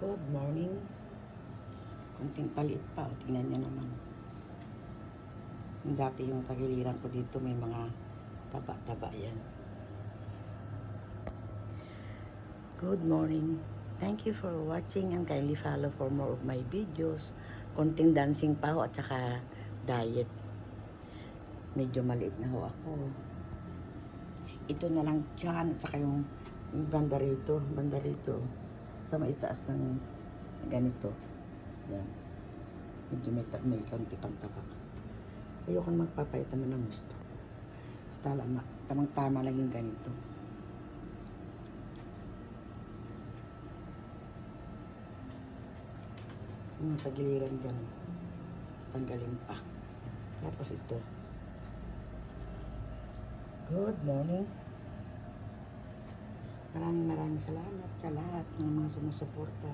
Good morning. Kunting palit pa. O, tingnan nyo naman. Yung dati yung tagiliran ko dito, may mga taba-taba yan. Good morning. Thank you for watching and kindly follow for more of my videos. Konting dancing pa ho at saka diet. Medyo maliit na ho ako. Ito na lang dyan at saka yung banda rito sa maitaas ng ganito. Yan. Medyo may kaunti pang taba. Ayoko na magpapayat naman ng gusto. Tamang-tama lang yung ganito. Yung tagiliran dyan. Tanggalin pa. Tapos ito. Good morning. Maraming salamat sa lahat ng mga sumusuporta.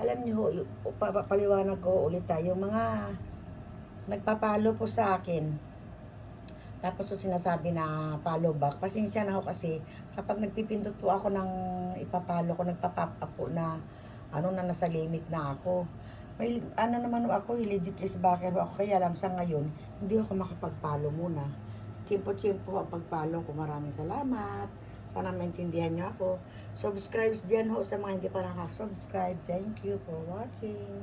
Alam niyo, papaliwanag ko ulit tayo. Mga nagpapalo po sa akin. Tapos sinasabi na follow back. Pasensya na ako kasi kapag nagpipindot po ako ng ipapalo ko, nagpa-pop up po na na nasa limit na ako. May naman ako, legit list backer ako. Kaya lang sa ngayon, hindi ako makapagpalo muna. Tsimpo-tsimpo ang pagpalo ko. Maraming salamat. Sana maintindihan niyo ako. Subscribe dyan ho sa mga hindi pa nakasubscribe. Thank you for watching.